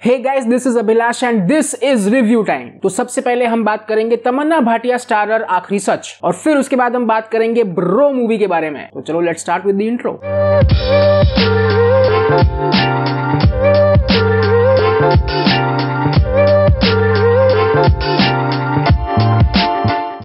Hey guys, this is Abhilash and this is review time. तो सबसे पहले हम बात करेंगे तमन्ना भाटिया स्टारर आखिरी सच, और फिर उसके बाद हम बात करेंगे ब्रो मूवी के बारे में। तो चलो let's start with the intro.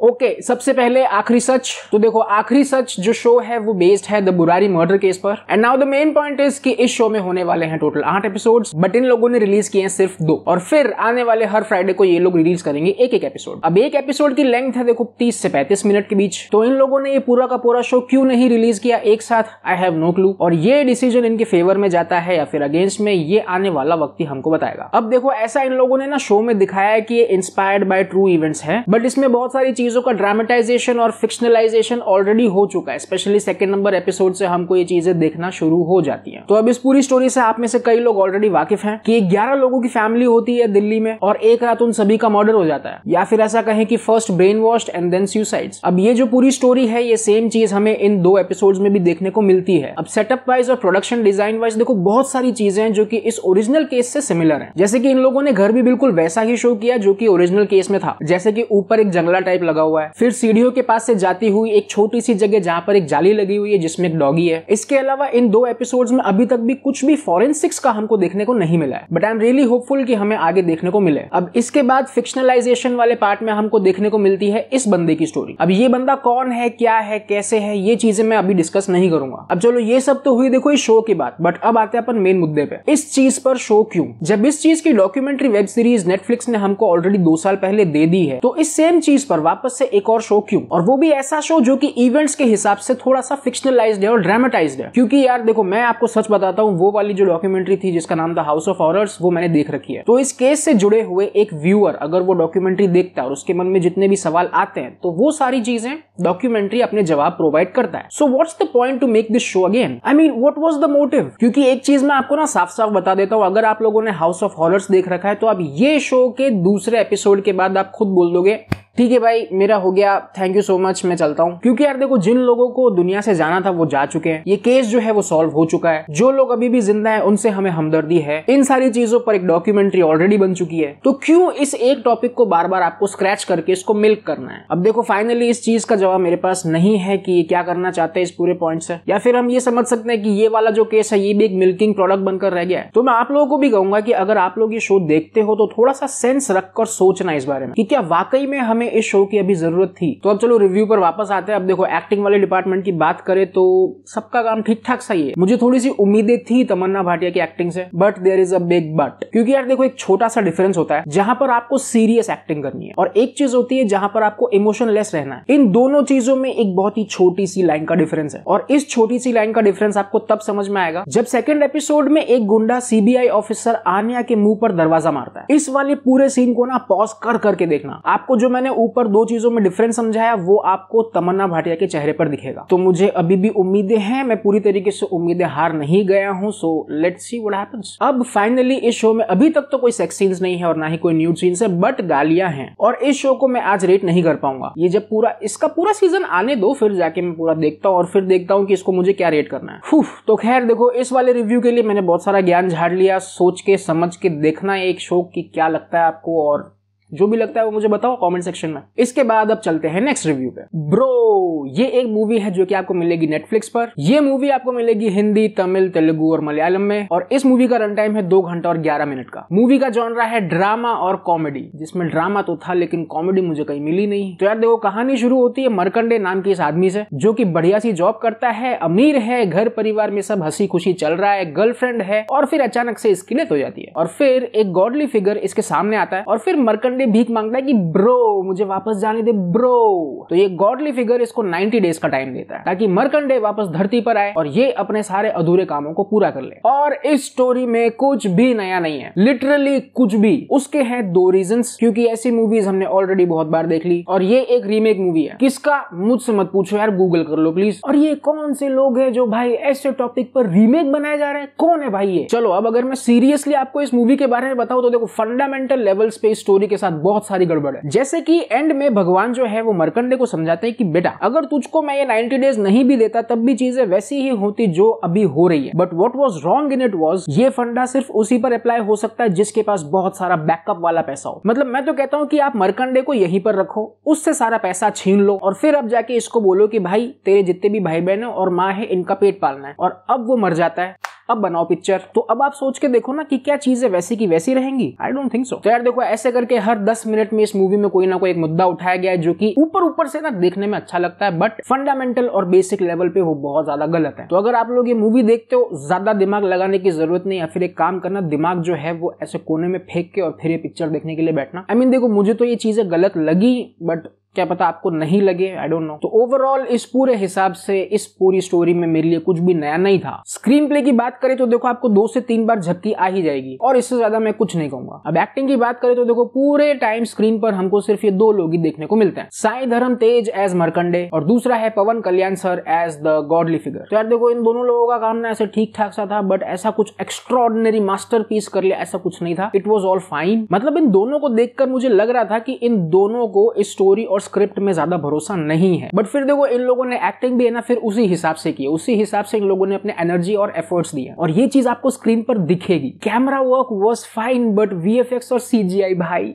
Okay, सबसे पहले आखिरी सच। तो देखो, आखिरी सच जो शो है वो बेस्ड है द बुरारी मर्डर केस पर। And now the main point is कि इस शो में होने वाले हैं टोटल 8 एपिसोड्स, बट इन लोगों ने रिलीज किए हैं सिर्फ 2, और फिर आने वाले हर फ्राइडे को ये लोग रिलीज करेंगे एक एक एपिसोड। अब एक एपिसोड की लेंथ है देखो 30 से 35 मिनट के बीच। तो इन लोगों ने ये पूरा का पूरा शो क्यों नहीं रिलीज किया एक साथ, आई हैव नो क्लू। और ये डिसीजन इनके फेवर में जाता है या फिर अगेंस्ट में, ये आने वाला वक्त ही हमको बताएगा। अब देखो, ऐसा इन लोगों ने ना शो में दिखाया है कि ये इंस्पायर्ड बाय ट्रू इवेंट्स है, बट इसमें बहुत सारी चीजों का ड्रामेटाइजेशन और फिक्शनलाइजेशन ऑलरेडी हो चुका है। स्पेशली सेकंड नंबर एपिसोड से हमको ये चीजें देखना शुरू हो जाती हैं। तो अब इस पूरी स्टोरी से आप में से कई लोग ऑलरेडी वाकिफ हैं कि 11 लोगों की फैमिली होती है दिल्ली में, और एक रात उन सभी का मर्डर हो जाता है, या फिर ऐसा कहें कि first brain washed and then suicides. अब ये जो पूरी स्टोरी है, ये सेम चीज हमें इन 2 एपिसोड्स में भी देखने को मिलती है। अब सेटअप वाइज और प्रोडक्शन डिजाइन वाइज देखो, बहुत सारी चीजें हैं जो कि इस ओरिजिनल केस से सिमिलर है। जैसे कि इन लोगों ने घर भी बिल्कुल वैसा ही शो किया जो कि ओरिजिनल केस में था। जैसे कि ऊपर एक जंगला टाइप लगा हुआ है, फिर सीढ़ियों के पास से जाती हुई एक छोटी सी जगह जहां पर एक जाली लगी हुई है जिसमें एक डॉगी है। इसके अलावा इन 2 एपिसोड्स में अभी तक भी कुछ भी फॉरेंसिक्स का हमको देखने को नहीं मिला है, but I am really hopeful कि हमें आगे देखने को मिले। अब इसके बाद फिक्शनलाइजेशन वाले पार्ट में हमको देखने को मिलती है इस बंदे की स्टोरी। अब ये बंदा कौन है, क्या है, कैसे है, ये चीजें मैं अभी डिस्कस नहीं करूंगा। अब चलो, ये सब तो हुई देखो इस शो की बात, बट अब आते हैं अपन मेन मुद्दे पे। इस चीज पर शो क्यों? जब इस चीज की डॉक्यूमेंट्री वेब सीरीज नेटफ्लिक्स ने हमको ऑलरेडी 2 साल पहले दे दी है, तो इस सेम चीज पर वापस से एक और शो क्यों? और वो भी ऐसा शो जो कि इवेंट्स के हिसाब से थोड़ा सा फिक्शनलाइज्ड है और ड्रामेटाइज्ड है। क्योंकि यार देखो, मैं आपको सच बताता हूँ, वो वाली जो डॉक्यूमेंट्री थी जिसका नाम था हाउस ऑफ हॉरर्स, वो मैंने देख रखी है। तो इस केस से जुड़े हुए एक व्यूअर अगर वो डॉक्यूमेंट्री देखता है और उसके मन में जितने भी सवाल आते हैं, तो वो सारी चीजें डॉक्यूमेंट्री अपने जवाब प्रोवाइड करता है। So what's the point two make this show again? I mean, what was the motive? क्योंकि एक चीज मैं आपको ना साफ साफ बता देता हूँ, अगर आप लोगों ने हाउस ऑफ हॉरर्स देख रखा है तो अब ये शो के दूसरे एपिसोड के बाद आप खुद बोल दोगे ठीक है भाई, मेरा हो गया, थैंक यू सो मच, मैं चलता हूं। क्योंकि यार देखो, जिन लोगों को दुनिया से जाना था वो जा चुके हैं, ये केस जो है वो सॉल्व हो चुका है। जो लोग अभी भी जिंदा हैं उनसे हमें हमदर्दी है। इन सारी चीजों पर एक डॉक्यूमेंट्री ऑलरेडी बन चुकी है, तो क्यों इस एक टॉपिक को बार बार आपको स्क्रैच करके इसको मिल्क करना है? अब देखो, फाइनली इस चीज का जवाब मेरे पास नहीं है कि ये क्या करना चाहते हैं इस पूरे पॉइंट से, या फिर हम ये समझ सकते हैं कि ये वाला जो केस है ये भी एक मिल्किंग प्रोडक्ट बनकर रह गया है। तो मैं आप लोगों को भी कहूंगा कि अगर आप लोग ये शो देखते हो तो थोड़ा सा सेंस रखकर सोचना इस बारे में कि क्या वाकई में हमें इस शो की अभी जरूरत थी। तो अब चलो रिव्यू पर वापस आते हैं। अब देखो, एक्टिंग वाले डिपार्टमेंट की बात करें तो सबका काम ठीक ठाक सही है। मुझे थोड़ी सी उम्मीदें थी तमन्ना भाटिया की एक्टिंग से, but there is a big but. क्योंकि यार देखो, एक छोटा सा डिफरेंस होता है जहां पर आपको सीरियस एक्टिंग करनी है, और एक चीज होती है जहां पर आपको इमोशनलेस रहना है। इन दोनों चीजों में एक बहुत ही छोटी सी लाइन का डिफरेंस है, और इस छोटी सी लाइन का डिफरेंस आपको तब समझ में आएगा जब सेकंड एपिसोड में एक गुंडा सीबीआई ऑफिसर आन्या के मुंह पर दरवाजा मारता है। इस वाले पूरे सीन को ना पॉज कर करके देखना। आपको जो मैंने ऊपर 2 चीजों में डिफरेंस समझाया वो आपको तमन्ना भाटिया के चेहरे पर दिखेगा। तो मुझे अभी भी उम्मीदें हैं, मैं पूरी तरीके से उम्मीदें हार नहीं गया हूं। So let's see what happens. अब फाइनली इस शो में अभी तक तो कोई सेक्स सीन्स नहीं है और ना ही कोई न्यूड सीन्स है, बट गालियां हैं, और इस शो को मैं आज रेट नहीं कर पाऊंगा। ये जब इसका पूरा सीजन आने दो, फिर जाके मैं पूरा देखता हूं और फिर देखता हूं कि इसको मुझे क्या रेट करना है। तो खैर देखो, इस वाले रिव्यू के लिए मैंने बहुत सारा ज्ञान झाड़ लिया। सोच के समझ के देखना है एक शो की क्या लगता है आपको, और जो भी लगता है वो मुझे बताओ कमेंट सेक्शन में। इसके बाद अब चलते हैं नेक्स्ट रिव्यू पे। ब्रो, ये एक मूवी है जो कि आपको मिलेगी नेटफ्लिक्स पर। ये मूवी आपको मिलेगी हिंदी, तमिल, तेलुगु और मलयालम में, और इस मूवी का रन टाइम है 2 घंटा और 11 मिनट का। मूवी का जॉनरा है ड्रामा और कॉमेडी, जिसमें ड्रामा तो था लेकिन कॉमेडी मुझे कहीं मिली नहीं। तो यार देखो, कहानी शुरू होती है मरकंडे नाम के इस आदमी से, जो कि बढ़िया सी जॉब करता है, अमीर है, घर परिवार में सब हंसी खुशी चल रहा है, गर्लफ्रेंड है, और फिर अचानक से इसकी डेथ हो जाती है। और फिर एक गॉडली फिगर इसके सामने आता है, और फिर मरकंडे भीख मांगता है कि ब्रो मुझे वापस जाने दे ब्रो। तो ये गॉडली फिगर इसको 90 डेज का टाइम देता है ताकि मरकंडे वापस धरती पर आए और ये अपने सारे अधूरे कामों को पूरा कर ले। और इस स्टोरी में कुछ भी नया नहीं है, लिटरली कुछ भी। उसके हैं 2 रीजंस, क्योंकि ऐसी मूवीज हमने ऑलरेडी बहुत बार देख ली, और ये एक रीमेक मूवी है। किसका? मुझसे मत पूछो यार, गूगल कर लो प्लीज। और ये कौन से लोग हैं जो भाई ऐसे टॉपिक पर रीमेक बनाए जा रहे हैं? कौन है भाई ये? चलो अब अगर मैं सीरियसली आपको इस मूवी के बारे में बताऊं तो देखो, फंडामेंटल लेवल्स पे इस स्टोरी के साथ साथ बहुत सारी गड़बड़ है। जैसे कि एंड में भगवान जो है वो मरकंडे को समझाते हैं कि बेटा अगर तुझको मैं ये 90 डेज नहीं भी देता तब भी चीजें वैसी ही होती जो अभी हो रही है। But what was wrong in it was ये फंडा सिर्फ उसी पर अप्लाई हो सकता है जिसके पास बहुत सारा बैकअप वाला पैसा हो। मतलब मैं तो कहता हूं कि आप मरकंडे को यहीं पर रखो, उससे सारा पैसा छीन लो और फिर अब जाके इसको बोलो कि भाई तेरे जितने भी भाई बहन है और माँ है इनका पेट पालना है, और अब वो मर जाता है, अब बनाओ पिक्चर। तो अब आप सोच के देखो ना कि क्या चीजें वैसी की वैसी रहेंगी। I don't think so. तो यार देखो ऐसे करके हर 10 मिनट में इस मूवी में कोई ना कोई एक मुद्दा उठाया गया है जो कि ऊपर से ना देखने में अच्छा लगता है, बट फंडामेंटल और बेसिक लेवल पे वो बहुत ज्यादा गलत है। तो अगर आप लोग ये मूवी देखते हो, ज्यादा दिमाग लगाने की जरूरत नहीं, या फिर एक काम करना, दिमाग जो है वो ऐसे कोने में फेंक के और फिर ये पिक्चर देखने के लिए बैठना। आई मीन देखो मुझे तो ये चीजें गलत लगी, बट क्या पता आपको नहीं लगे, आई डोंट नो। तो ओवरऑल इस पूरे हिसाब से इस पूरी स्टोरी में मेरे लिए कुछ भी नया नहीं था। स्क्रीन प्ले की बात करें तो देखो आपको 2 से 3 बार झपकी आ ही जाएगी और इससे ज्यादा मैं कुछ नहीं कहूंगा। अब एक्टिंग की बात करें तो देखो पूरे टाइम स्क्रीन पर हमको सिर्फ ये 2 लोग ही देखने को मिलते हैं, साई धर्म तेज एज मरकंडे और दूसरा है Pawan Kalyan sir as the godly figure. तो यार देखो इन दोनों लोगों का काम ना ऐसे ठीक ठाक सा था, बट ऐसा कुछ एक्स्ट्राऑर्डिनरी मास्टरपीस कर लिया ऐसा कुछ नहीं था। It was all fine. मतलब इन दोनों को देखकर मुझे लग रहा था कि इन दोनों को इस स्टोरी और स्क्रिप्ट में ज्यादा भरोसा नहीं है, बट फिर देखो इन लोगों ने एक्टिंग भी है ना फिर उसी हिसाब से की, उसी हिसाब से इन लोगों ने अपने एनर्जी और एफर्ट्स दिए और ये चीज आपको स्क्रीन पर दिखेगी। Camera work was fine, but VFX और सीजीआई भाई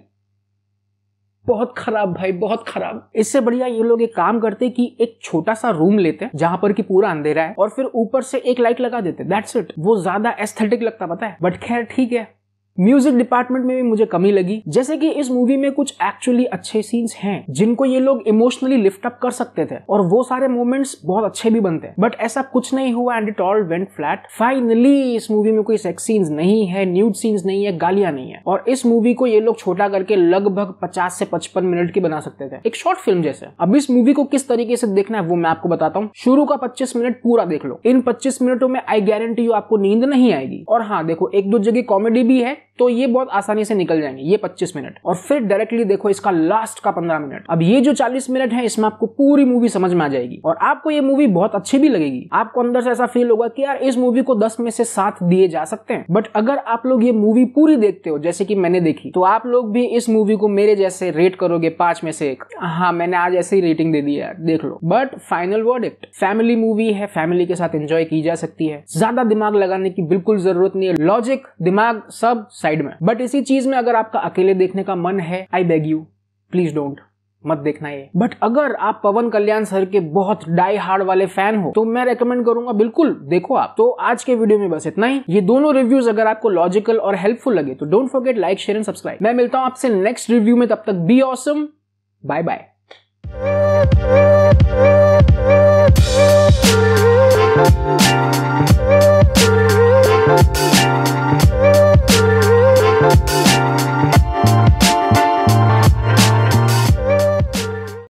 बहुत खराब, भाई बहुत खराब। इससे बढ़िया ये लोग एक काम करते कि एक छोटा सा रूम लेते जहां पर कि पूरा अंधेरा है और फिर ऊपर से एक लाइट लगा देते, दैट्स इट। वो ज्यादा एस्थेटिक लगता पता है, बट खैर ठीक है। म्यूजिक डिपार्टमेंट में भी मुझे कमी लगी, जैसे कि इस मूवी में कुछ एक्चुअली अच्छे सीन्स हैं जिनको ये लोग इमोशनली लिफ्ट अप कर सकते थे और वो सारे मोमेंट्स बहुत अच्छे भी बनते हैं, बट ऐसा कुछ नहीं हुआ and it all went flat. Finally इस मूवी में कोई सेक्स सीन्स नहीं है, न्यूड सीन्स नहीं है, गालियां नहीं है, और इस मूवी को ये लोग छोटा करके लगभग 50 से 55 मिनट की बना सकते थे, एक शॉर्ट फिल्म जैसे। अब इस मूवी को किस तरीके से देखना है वो मैं आपको बताता हूँ। शुरू का 25 मिनट पूरा देख लो। इन 25 मिनटों में आई गारंटी यू आपको नींद नहीं आएगी, और हाँ देखो 1-2 जगह कॉमेडी भी है तो ये बहुत आसानी से निकल जाएंगे ये 25 मिनट। और फिर डायरेक्टली देखो इसका लास्ट का 15 मिनट। अब ये जो 40 मिनट है इसमें आपको पूरी मूवी समझ में आ जाएगी और आपको ये मूवी बहुत अच्छी भी लगेगी। आपको अंदर से ऐसा फील होगा कि यार इस मूवी को 10 में से 7 दिए जा सकते हैं। बट अगर आप लोग ये मूवी पूरी देखते हो जैसे कि मैंने देखी, तो आप लोग भी इस मूवी को मेरे जैसे रेट करोगे 5 में से 1। हाँ मैंने आज ऐसे ही रेटिंग दे दी यार, देख लो। But final verdict, family movie है, फैमिली के साथ एंजॉय की जा सकती है, ज्यादा दिमाग लगाने की बिल्कुल जरूरत नहीं है, लॉजिक दिमाग सब साइड में। बट इसी चीज में अगर आपका अकेले देखने का मन है, I beg you please don't, मत देखना ये। बट अगर आप पवन कल्याण सर के बहुत डाई हार्ड वाले फैन हो तो मैं रेकमेंड करूंगा बिल्कुल देखो आप। तो आज के वीडियो में बस इतना ही। ये दोनों रिव्यूज अगर आपको लॉजिकल और हेल्पफुल लगे तो don't forget like share and subscribe. मैं मिलता हूं आपसे नेक्स्ट रिव्यू में, तब तक बी ऑसम, बाय बाय।